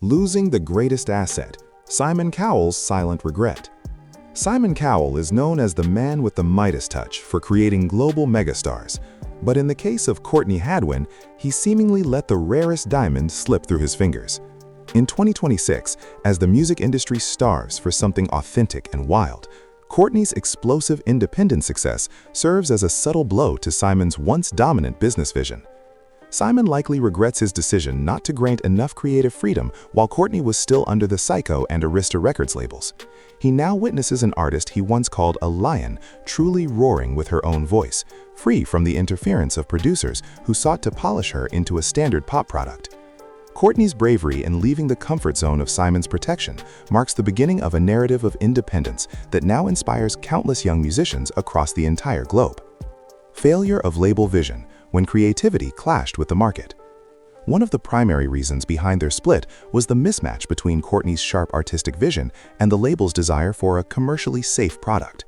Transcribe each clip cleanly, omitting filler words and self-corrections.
Losing the greatest asset, Simon Cowell's silent regret. Simon Cowell is known as the man with the Midas touch for creating global megastars, but in the case of Courtney Hadwin, he seemingly let the rarest diamond slip through his fingers. In 2026, as the music industry starves for something authentic and wild, Courtney's explosive independent success serves as a subtle blow to Simon's once dominant business vision. Simon likely regrets his decision not to grant enough creative freedom while Courtney was still under the Syco and Arista Records labels. He now witnesses an artist he once called a lion truly roaring with her own voice, free from the interference of producers who sought to polish her into a standard pop product. Courtney's bravery in leaving the comfort zone of Simon's protection marks the beginning of a narrative of independence that now inspires countless young musicians across the entire globe. Failure of label vision when creativity clashed with the market. One of the primary reasons behind their split was the mismatch between Courtney's sharp artistic vision and the label's desire for a commercially safe product.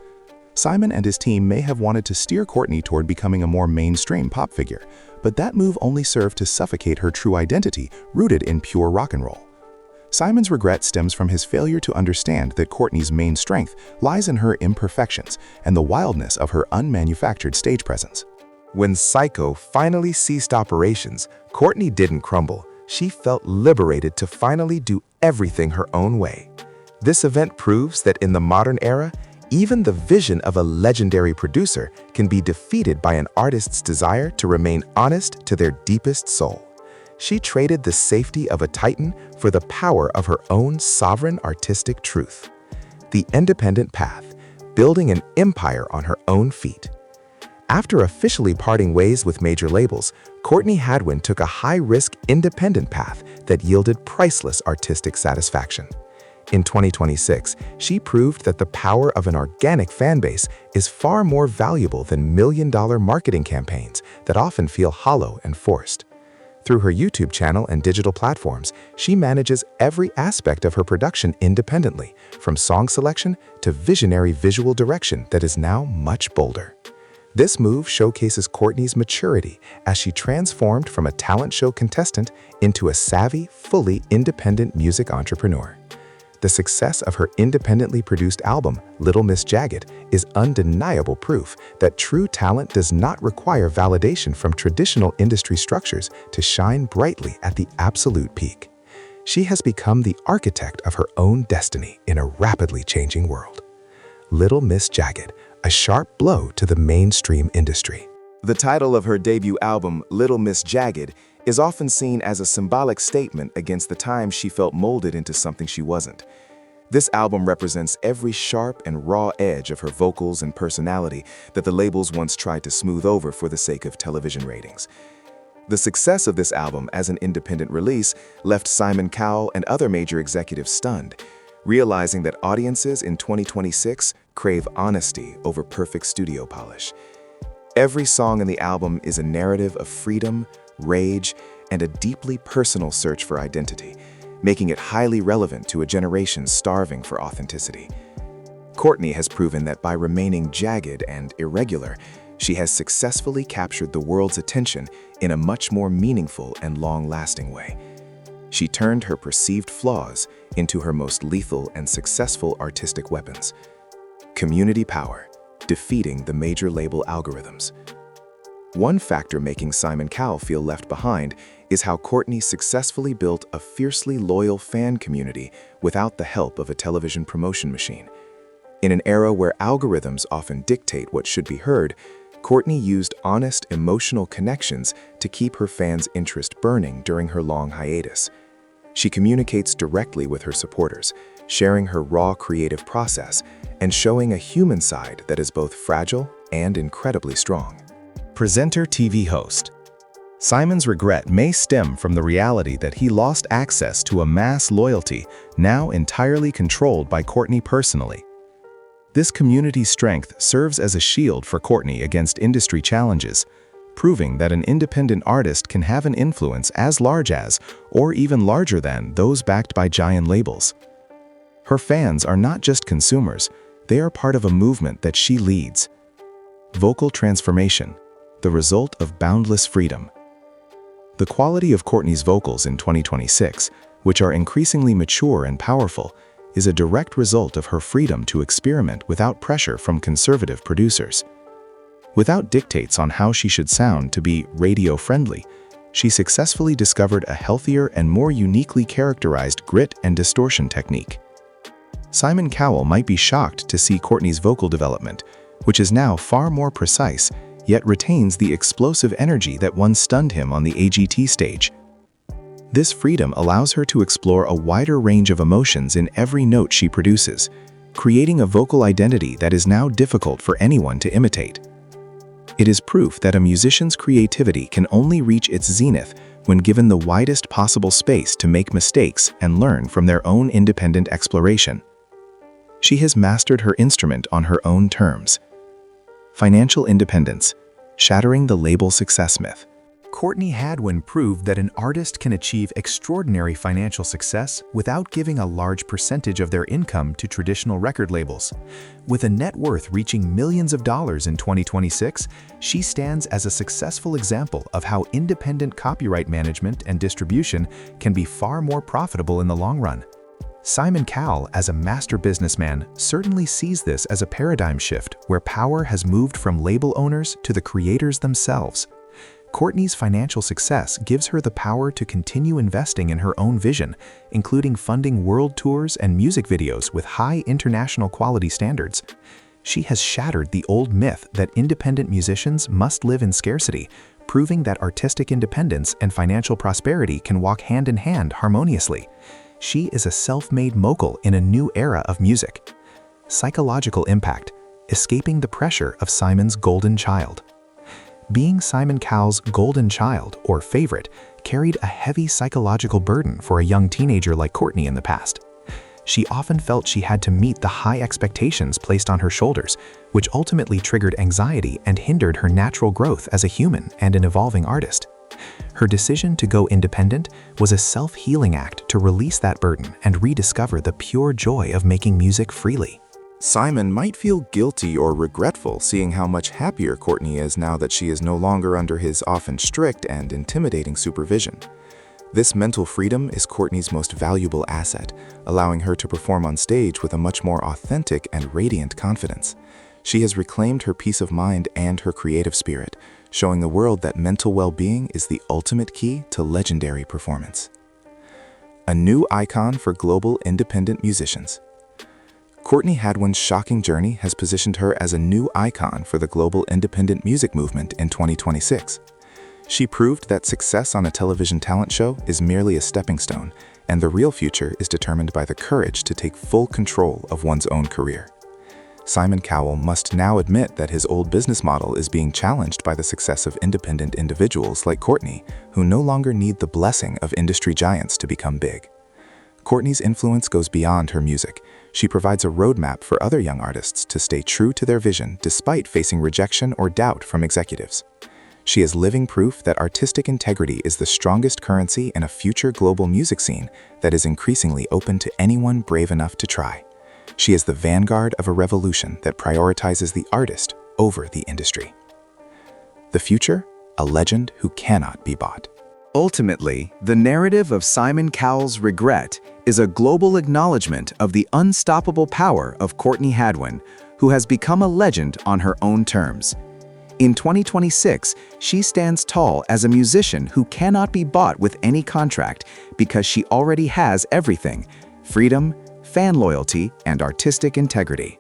Simon and his team may have wanted to steer Courtney toward becoming a more mainstream pop figure, but that move only served to suffocate her true identity rooted in pure rock and roll. Simon's regret stems from his failure to understand that Courtney's main strength lies in her imperfections and the wildness of her unmanufactured stage presence. When Syco finally ceased operations, Courtney didn't crumble. She felt liberated to finally do everything her own way. This event proves that in the modern era, even the vision of a legendary producer can be defeated by an artist's desire to remain honest to their deepest soul. She traded the safety of a titan for the power of her own sovereign artistic truth. The independent path, building an empire on her own feet. After officially parting ways with major labels, Courtney Hadwin took a high-risk independent path that yielded priceless artistic satisfaction. In 2026, she proved that the power of an organic fan base is far more valuable than million-dollar marketing campaigns that often feel hollow and forced. Through her YouTube channel and digital platforms, she manages every aspect of her production independently, from song selection to visionary visual direction that is now much bolder. This move showcases Courtney's maturity as she transformed from a talent show contestant into a savvy, fully independent music entrepreneur. The success of her independently produced album, Little Miss Jagged, is undeniable proof that true talent does not require validation from traditional industry structures to shine brightly at the absolute peak. She has become the architect of her own destiny in a rapidly changing world. Little Miss Jagged, a sharp blow to the mainstream industry. The title of her debut album, Little Miss Jagged, is often seen as a symbolic statement against the time she felt molded into something she wasn't. This album represents every sharp and raw edge of her vocals and personality that the labels once tried to smooth over for the sake of television ratings. The success of this album as an independent release left Simon Cowell and other major executives stunned, realizing that audiences in 2026 crave honesty over perfect studio polish. Every song in the album is a narrative of freedom, rage, and a deeply personal search for identity, making it highly relevant to a generation starving for authenticity. Courtney has proven that by remaining jagged and irregular, she has successfully captured the world's attention in a much more meaningful and long-lasting way. She turned her perceived flaws into her most lethal and successful artistic weapons. Community power, defeating the major label algorithms. One factor making Simon Cowell feel left behind is how Courtney successfully built a fiercely loyal fan community without the help of a television promotion machine. In an era where algorithms often dictate what should be heard, Courtney used honest emotional connections to keep her fans' interest burning during her long hiatus. She communicates directly with her supporters, sharing her raw creative process and showing a human side that is both fragile and incredibly strong. Presenter TV host. Simon's regret may stem from the reality that he lost access to a mass loyalty now entirely controlled by Courtney personally. This community strength serves as a shield for Courtney against industry challenges, proving that an independent artist can have an influence as large as, or even larger than, those backed by giant labels. Her fans are not just consumers, they are part of a movement that she leads. Vocal transformation, the result of boundless freedom. The quality of Courtney's vocals in 2026, which are increasingly mature and powerful, is a direct result of her freedom to experiment without pressure from conservative producers. Without dictates on how she should sound to be radio-friendly, she successfully discovered a healthier and more uniquely characterized grit and distortion technique. Simon Cowell might be shocked to see Courtney's vocal development, which is now far more precise, yet retains the explosive energy that once stunned him on the AGT stage. This freedom allows her to explore a wider range of emotions in every note she produces, creating a vocal identity that is now difficult for anyone to imitate. It is proof that a musician's creativity can only reach its zenith when given the widest possible space to make mistakes and learn from their own independent exploration. She has mastered her instrument on her own terms. Financial independence, shattering the label success myth. Courtney Hadwin proved that an artist can achieve extraordinary financial success without giving a large percentage of their income to traditional record labels. With a net worth reaching millions of dollars in 2026, she stands as a successful example of how independent copyright management and distribution can be far more profitable in the long run. Simon Cowell, as a master businessman, certainly sees this as a paradigm shift where power has moved from label owners to the creators themselves. Courtney's financial success gives her the power to continue investing in her own vision, including funding world tours and music videos with high international quality standards. She has shattered the old myth that independent musicians must live in scarcity, proving that artistic independence and financial prosperity can walk hand in hand harmoniously. She is a self-made mogul in a new era of music. Psychological impact, escaping the pressure of Simon's golden child. Being Simon Cowell's golden child, or favorite, carried a heavy psychological burden for a young teenager like Courtney in the past. She often felt she had to meet the high expectations placed on her shoulders, which ultimately triggered anxiety and hindered her natural growth as a human and an evolving artist. Her decision to go independent was a self-healing act to release that burden and rediscover the pure joy of making music freely. Simon might feel guilty or regretful seeing how much happier Courtney is now that she is no longer under his often strict and intimidating supervision. This mental freedom is Courtney's most valuable asset, allowing her to perform on stage with a much more authentic and radiant confidence. She has reclaimed her peace of mind and her creative spirit, showing the world that mental well-being is the ultimate key to legendary performance. A new icon for global independent musicians. Courtney Hadwin's shocking journey has positioned her as a new icon for the global independent music movement in 2026. She proved that success on a television talent show is merely a stepping stone, and the real future is determined by the courage to take full control of one's own career. Simon Cowell must now admit that his old business model is being challenged by the success of independent individuals like Courtney, who no longer need the blessing of industry giants to become big. Courtney's influence goes beyond her music. She provides a roadmap for other young artists to stay true to their vision despite facing rejection or doubt from executives. She is living proof that artistic integrity is the strongest currency in a future global music scene that is increasingly open to anyone brave enough to try. She is the vanguard of a revolution that prioritizes the artist over the industry. The future, a legend who cannot be bought. Ultimately, the narrative of Simon Cowell's regret is a global acknowledgement of the unstoppable power of Courtney Hadwin, who has become a legend on her own terms. In 2026, she stands tall as a musician who cannot be bought with any contract because she already has everything: freedom, fan loyalty, and artistic integrity.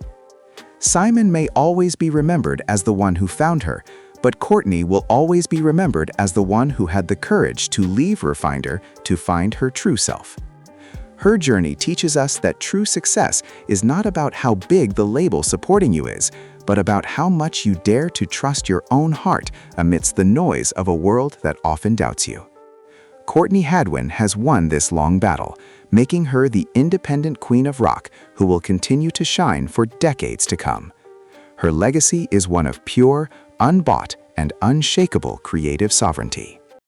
Simon may always be remembered as the one who found her, but Courtney will always be remembered as the one who had the courage to leave Refinder to find her true self. Her journey teaches us that true success is not about how big the label supporting you is, but about how much you dare to trust your own heart amidst the noise of a world that often doubts you. Courtney Hadwin has won this long battle, making her the independent queen of rock who will continue to shine for decades to come. Her legacy is one of pure, unbought, and unshakable creative sovereignty.